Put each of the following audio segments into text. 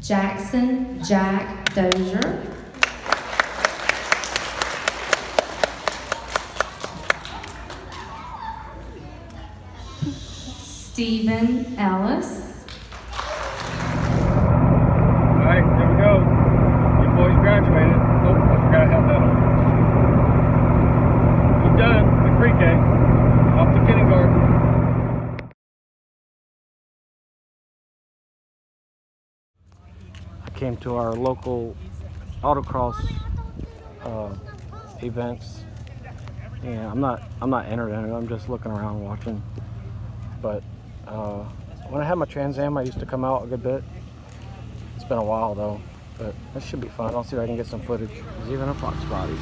Jackson Jack Dozier. Stephen Ellis. Alright, there we go. Your boys graduated. Oh, I forgot I had that on. He's done with pre-K. Off to kindergarten. I came to our local autocross events. Yeah, I'm not entered in it. I'm just looking around watching. But when I had my Trans Am, I used to come out a good bit. It's been a while though, but this should be fun. I'll see if I can get some footage. There's even a Fox body.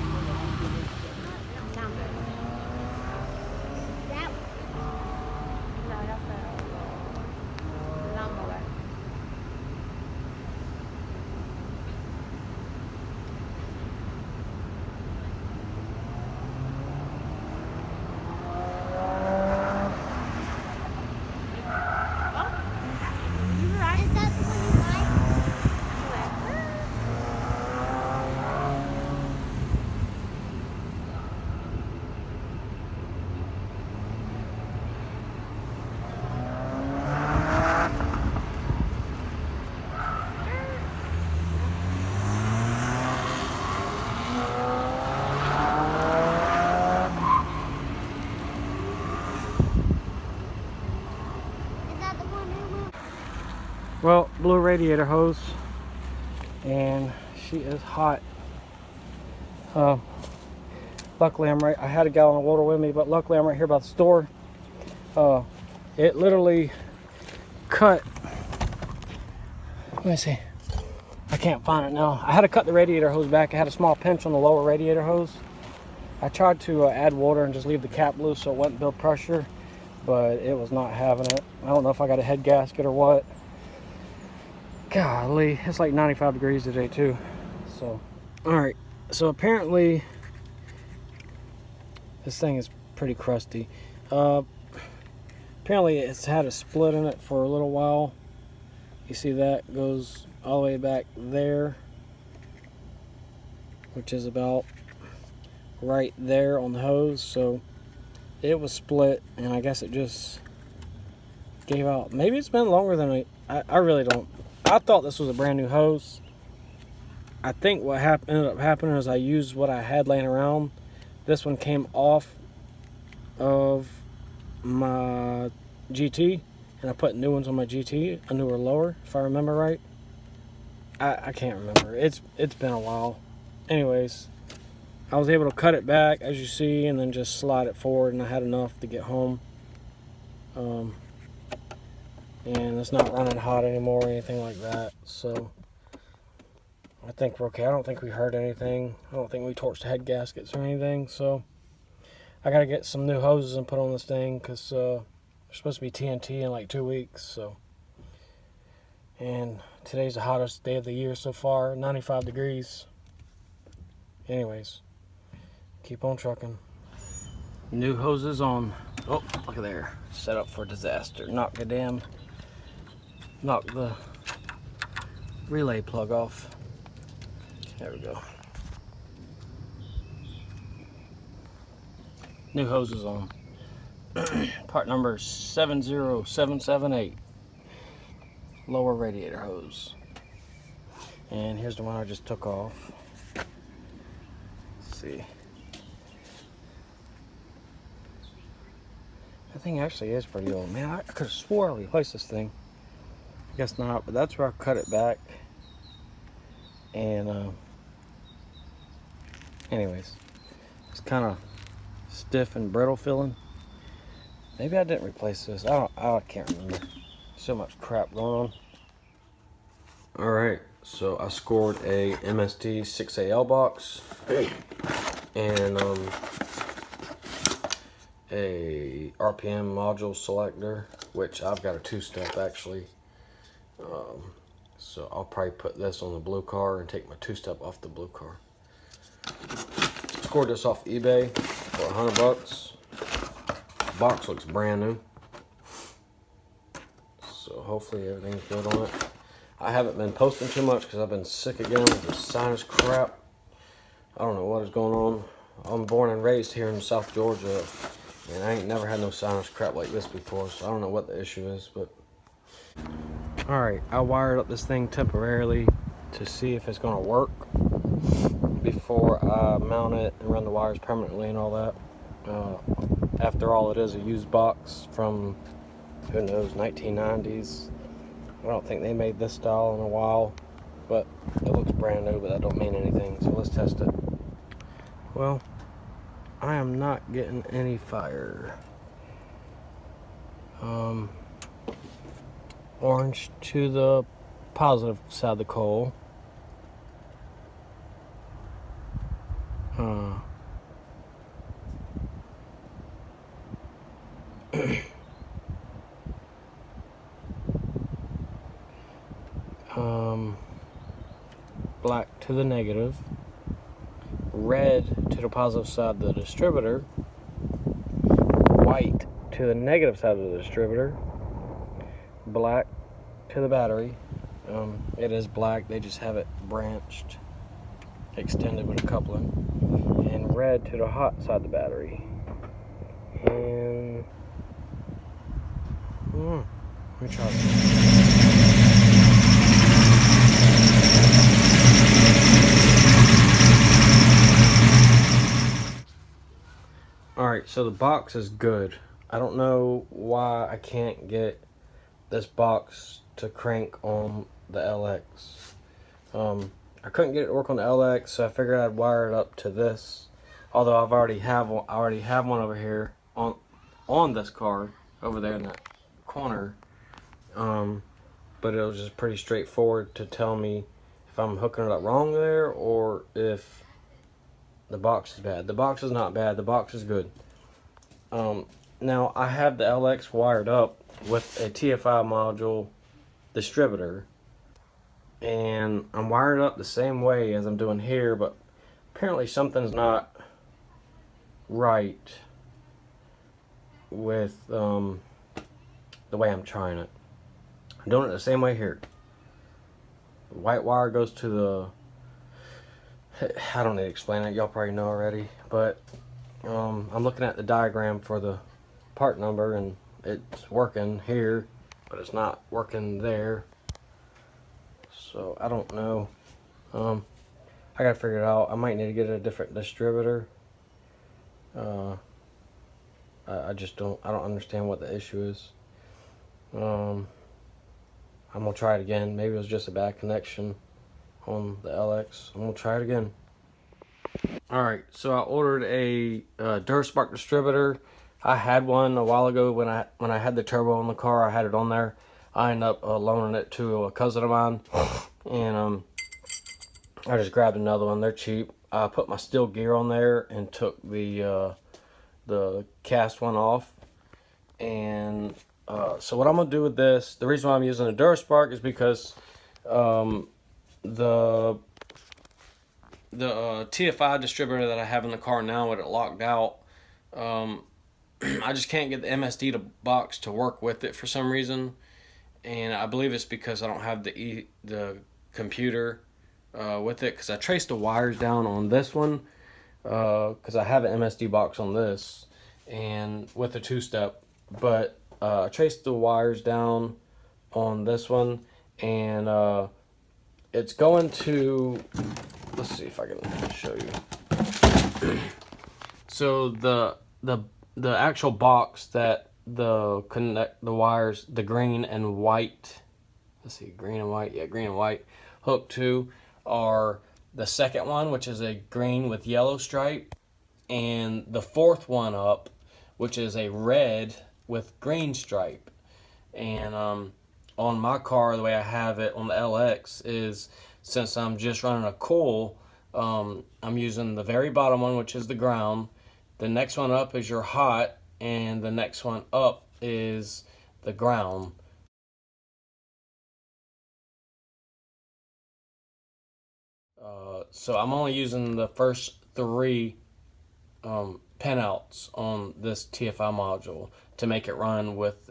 Well, blue radiator hose, and she is hot. Luckily I had a gallon of water with me, but luckily I'm right here by the store. It literally cut, let me see, I can't find it now. I had to cut the radiator hose back. I had a small pinch on the lower radiator hose. I tried to add water and just leave the cap loose so it wouldn't build pressure, but it was not having it. I don't know if I got a head gasket or what. Golly, it's like 95 degrees today too. So, alright, so apparently this thing is pretty crusty. Apparently it's had a split in it for a little while. You see that goes all the way back there, which is about right there on the hose. So it was split, and I guess it just gave out. Maybe it's been longer than I really don't. I thought this was a brand new hose. I think what ended up happening is I used what I had laying around. This one came off of my GT, and I put new ones on my GT, a newer lower, if I remember right. I can't remember. It's been a while. Anyways, I was able to cut it back, as you see, and then just slide it forward, and I had enough to get home. And it's not running hot anymore or anything like that, so I think we're okay. I don't think we hurt anything. I don't think we torched head gaskets or anything, so I gotta get some new hoses and put on this thing, because they're supposed to be TNT in like 2 weeks. So, and today's the hottest day of the year so far, 95 degrees. Anyways, keep on trucking. New hoses on. Oh, look at there. Set up for disaster. Knock the relay plug off. There we go. New hoses on. Part number 70778. Lower radiator hose. And here's the one I just took off. Let's see. That thing actually is pretty old. Man, I could have swore I replaced this thing. I guess not, but that's where I cut it back. And anyways, it's kind of stiff and brittle feeling. Maybe I didn't replace this. I can't remember. So much crap going on. All right, so I scored a MST 6AL box and a RPM module selector, which I've got a 2-step actually. So I'll probably put this on the blue car and take my 2-step off the blue car. Scored this off eBay for $100. Box looks brand new, so hopefully everything's good on it. I haven't been posting too much because I've been sick again with this sinus crap. I don't know what is going on. I'm born and raised here in South Georgia, and I ain't never had no sinus crap like this before, so I don't know what the issue is, but... Alright, I wired up this thing temporarily to see if it's going to work before I mount it and run the wires permanently and all that. After all, it is a used box from, who knows, 1990s. I don't think they made this style in a while, but it looks brand new, but that don't mean anything, so let's test it. Well, I am not getting any fire. Orange to the positive side of the coal. Black to the negative. Red to the positive side of the distributor. White to the negative side of the distributor. Black to the battery. It is black, they just have it branched, extended with a coupling. And red to the hot side of the battery. And let me try this. Alright, so the box is good. I don't know why I can't get this box to crank on the LX. I couldn't get it to work on the LX, so I figured I'd wire it up to this. Although I already have one over here on this car over there in that corner. But it was just pretty straightforward to tell me if I'm hooking it up wrong there or if the box is bad. The box is not bad. The box is good. Now, I have the LX wired up with a TFI module distributor. And I'm wired up the same way as I'm doing here, but apparently something's not right with the way I'm trying it. I'm doing it the same way here. The white wire goes to the... I don't need to explain it, y'all probably know already, but I'm looking at the diagram for the part number and it's working here, but it's not working there. So I don't know. I gotta figure it out. I might need to get a different distributor. I just don't understand what the issue is. I'm gonna try it again. Maybe it was just a bad connection on the LX. I'm gonna try it again. Alright, so I ordered a Duraspark distributor. I had one a while ago when I had the turbo in the car. I had it on there. I ended up loaning it to a cousin of mine, and I just grabbed another one. They're cheap. I put my steel gear on there and took the cast one off. And so what I'm gonna do with this, the reason why I'm using a Duraspark is because the TFI distributor that I have in the car now with it locked out, I just can't get the MSD box to work with it for some reason, and I believe it's because I don't have the computer with it, because I traced the wires down on this one because I have an MSD box on this and with a two-step, but I traced the wires down on this one, and it's going to, let's see if I can show you. So the actual box that the wires, the green and white, let's see, green and white, yeah, green and white, hook to are the second one, which is a green with yellow stripe, and the fourth one up, which is a red with green stripe. And on my car, the way I have it on the LX is, since I'm just running a coil, I'm using the very bottom one, which is the ground. The next one up is your hot, and the next one up is the ground. So I'm only using the first three pinouts on this TFI module to make it run with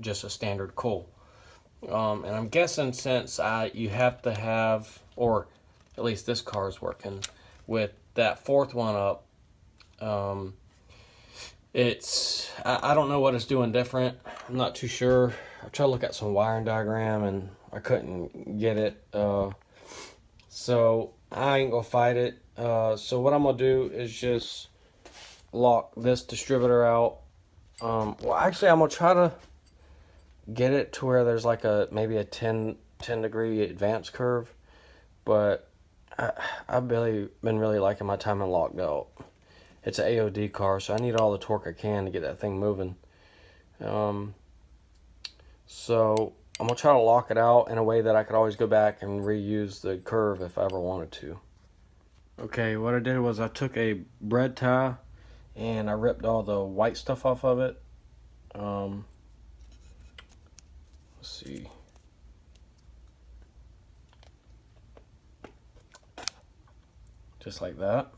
just a standard coil. And I'm guessing since you have to have, or at least this car is working with that fourth one up. I don't know what it's doing different. I'm not too sure. I tried to look at some wiring diagram and I couldn't get it. So I ain't gonna fight it. So what I'm gonna do is just lock this distributor out. Well, actually, I'm gonna try to get it to where there's like maybe a 10 degree advance curve, but I've really been liking my timing locked out. It's an AOD car, so I need all the torque I can to get that thing moving. So I'm gonna try to lock it out in a way that I could always go back and reuse the curve if I ever wanted to. Okay, what I did was I took a bread tie and I ripped all the white stuff off of it. Let's see. Just like that.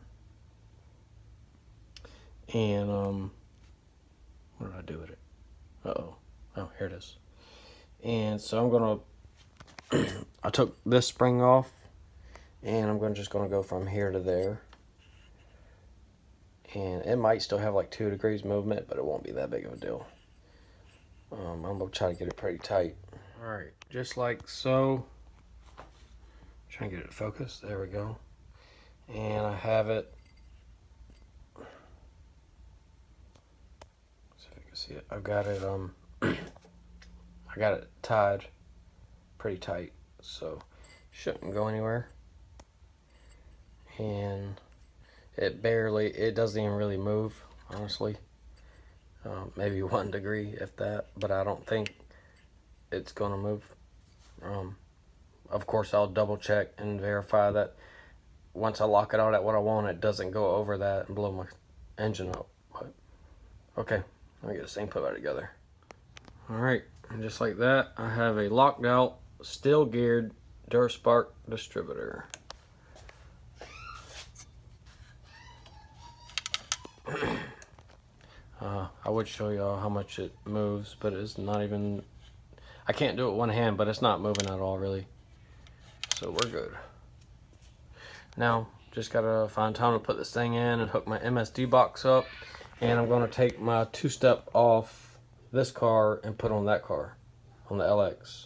And what did I do with it? Oh, here it is. And so I'm gonna I took this spring off and I'm just gonna go from here to there. And it might still have like 2 degrees movement, but it won't be that big of a deal. I'm gonna try to get it pretty tight. Alright, just like so. Trying to get it focused. There we go. And I have it. See if you can see it. I've got it I got it tied pretty tight, so shouldn't go anywhere. And it doesn't even really move, honestly. Maybe 1 degree, if that, but I don't think it's gonna move. Of course, I'll double check and verify that once I lock it out at what I want, it doesn't go over that and blow my engine up. But okay, let me get this thing put back together. Alright, and just like that, I have a locked out, steel geared Durspark distributor. I would show y'all how much it moves, but it's not even, I can't do it one hand, but it's not moving at all really. So we're good. Now, just gotta find time to put this thing in and hook my MSD box up. And I'm gonna take my 2-step off this car and put on that car, on the LX.